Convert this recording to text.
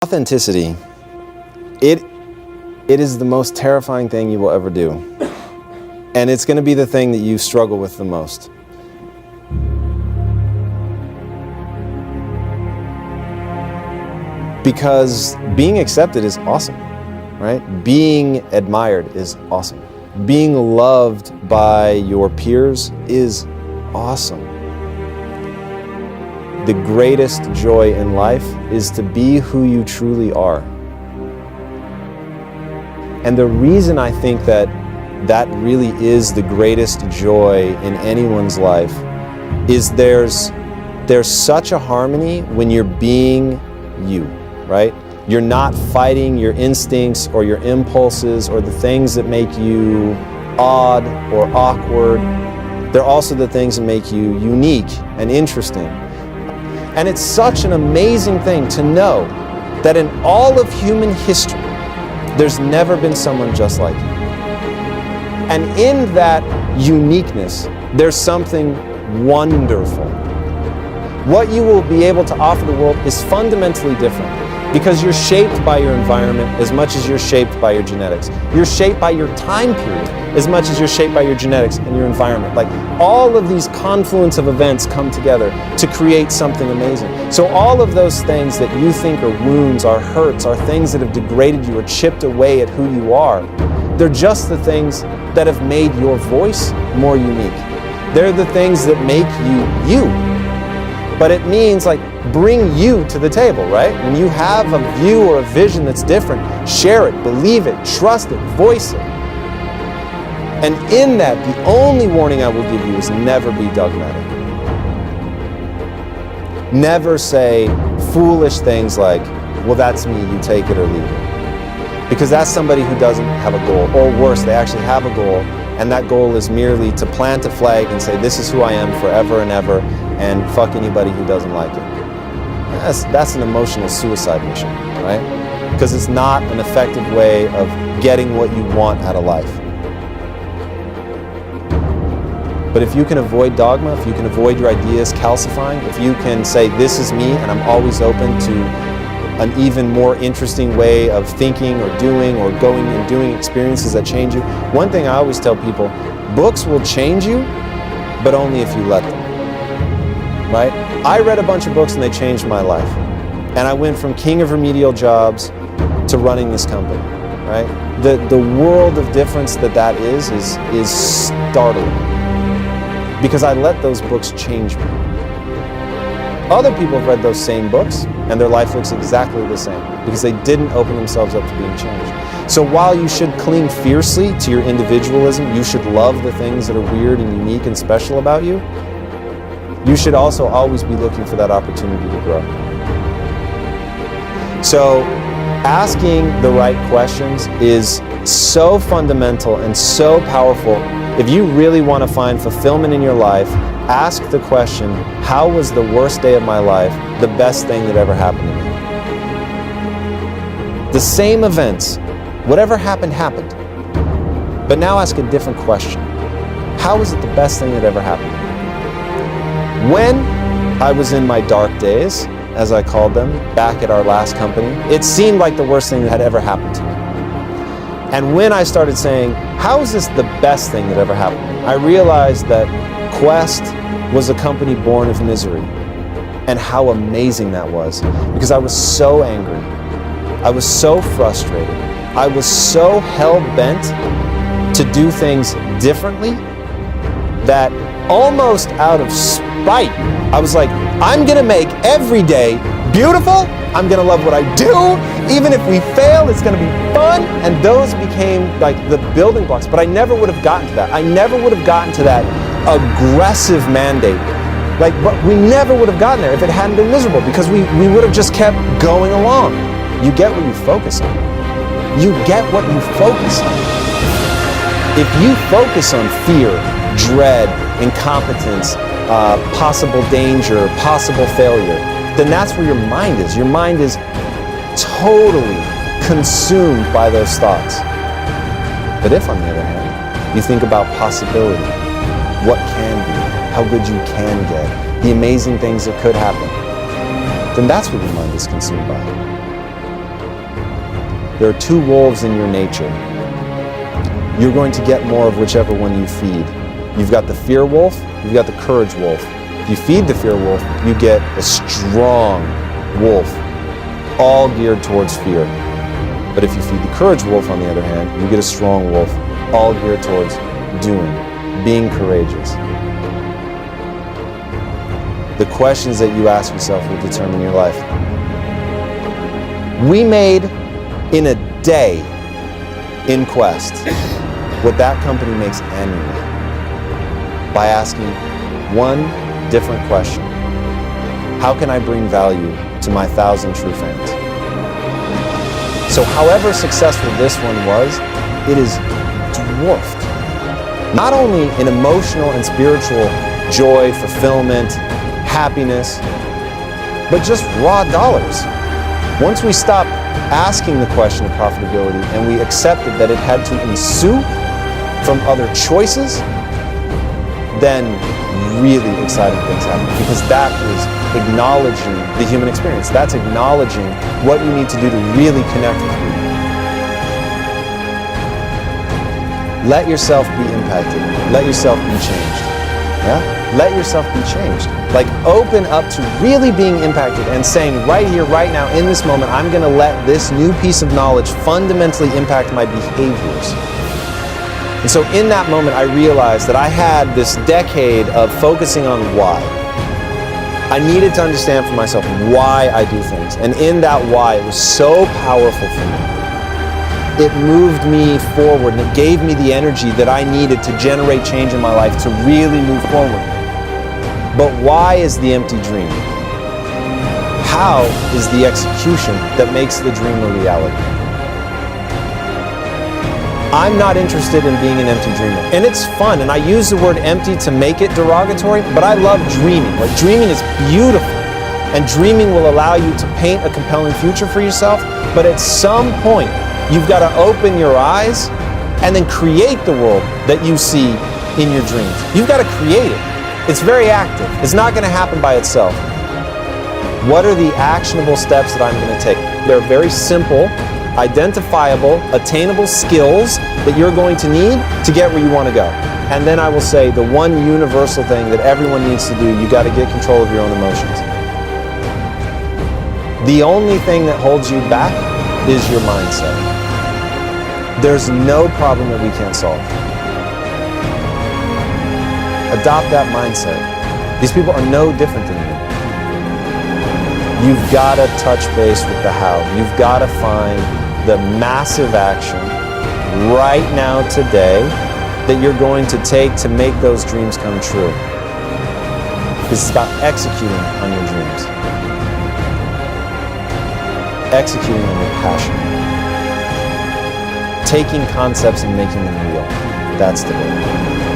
Authenticity, it is the most terrifying thing you will ever do. And it's going to be the thing that you struggle with the most. Because being accepted is awesome, right? Being admired is awesome. Being loved by your peers is awesome. The greatest joy in life is to be who you truly are. And the reason I think that really is the greatest joy in anyone's life is there's such a harmony when you're being you, right? You're not fighting your instincts or your impulses or the things that make you odd or awkward. They're also the things that make you unique and interesting. And it's such an amazing thing to know that in all of human history, there's never been someone just like you. And in that uniqueness, there's something wonderful. What you will be able to offer the world is fundamentally different because you're shaped by your environment as much as you're shaped by your genetics. You're shaped by your time period as much as you're shaped by your genetics and your environment. Like all of these confluence of events come together to create something amazing. So all of those things that you think are wounds, are hurts, are things that have degraded you or chipped away at who you are, they're just the things that have made your voice more unique. They're the things that make you, you. But it means like bring you to the table, right? When you have a view or a vision that's different, share it, believe it, trust it, voice it. And in that, the only warning I will give you is never be dogmatic. Never say foolish things like, well, that's me, you take it or leave it. Because that's somebody who doesn't have a goal. Or worse, they actually have a goal, and that goal is merely to plant a flag and say, this is who I am forever and ever, and fuck anybody who doesn't like it. That's an emotional suicide mission, right? Because it's not an effective way of getting what you want out of life. But if you can avoid dogma, if you can avoid your ideas calcifying, if you can say, this is me, and I'm always open to an even more interesting way of thinking or doing or going and doing experiences that change you. One thing I always tell people, books will change you, but only if you let them, right? I read a bunch of books and they changed my life. And I went from king of remedial jobs to running this company, right? The world of difference that is startling because I let those books change me. Other people have read those same books and their life looks exactly the same because they didn't open themselves up to being changed. So while you should cling fiercely to your individualism, you should love the things that are weird and unique and special about you, you should also always be looking for that opportunity to grow. So asking the right questions is so fundamental and so powerful. If you really want to find fulfillment in your life, ask the question, how was the worst day of my life the best thing that ever happened to me? The same events, whatever happened, happened. But now ask a different question. How was it the best thing that ever happened to me? When I was in my dark days, as I called them, back at our last company, it seemed like the worst thing that had ever happened to me. And when I started saying, how is this the best thing that ever happened to me? I realized that Quest was a company born of misery, and how amazing that was, because I was so angry, I was so frustrated, I was so hell-bent to do things differently that almost out of spite, I was like, I'm gonna make every day beautiful, I'm gonna love what I do, even if we fail, it's gonna be fun, and those became like the building blocks, but I never would have gotten to that. I never would have gotten to that aggressive mandate. But we never would have gotten there if it hadn't been miserable because we would have just kept going along. You get what you focus on. You get what you focus on. If you focus on fear, dread, incompetence, possible danger, possible failure, then that's where your mind is. Your mind is totally consumed by those thoughts. But if, on the other hand, you think about possibility, what can be, how good you can get, the amazing things that could happen, then that's what your mind is consumed by. There are two wolves in your nature. You're going to get more of whichever one you feed. You've got the fear wolf, you've got the courage wolf. If you feed the fear wolf, you get a strong wolf, all geared towards fear. But if you feed the courage wolf, on the other hand, you get a strong wolf, all geared towards doing, being courageous. The questions that you ask yourself will determine your life. We made in a day in Quest what that company makes annually by asking one different question. How can I bring value to my 1,000 true fans? So however successful this one was, it is dwarfed. Not only in emotional and spiritual joy, fulfillment, happiness, but just raw dollars. Once we stopped asking the question of profitability and we accepted that it had to ensue from other choices, then really exciting things happen, because that is acknowledging the human experience. That's acknowledging what you need to do to really connect with people. Let yourself be impacted. Let yourself be changed. Yeah? Let yourself be changed. Like, open up to really being impacted and saying, right here, right now, in this moment, I'm going to let this new piece of knowledge fundamentally impact my behaviors. And so in that moment, I realized that I had this decade of focusing on why. I needed to understand for myself why I do things. And in that why, it was so powerful for me. It moved me forward, and it gave me the energy that I needed to generate change in my life to really move forward. But why is the empty dream? How is the execution that makes the dream a reality? I'm not interested in being an empty dreamer. And it's fun, and I use the word empty to make it derogatory, but I love dreaming. Like, dreaming is beautiful, and dreaming will allow you to paint a compelling future for yourself, but at some point, you've got to open your eyes and then create the world that you see in your dreams. You've got to create it. It's very active. It's not going to happen by itself. What are the actionable steps that I'm going to take? They're very simple, identifiable, attainable skills that you're going to need to get where you want to go. And then I will say the one universal thing that everyone needs to do, you got to get control of your own emotions. The only thing that holds you back is your mindset. There's no problem that we can't solve. Adopt that mindset. These people are no different than you. You've got to touch base with the how. You've got to find the massive action right now, today, that you're going to take to make those dreams come true. It's about executing on your dreams. Executing on your passion. Taking concepts and making them real. That's the goal.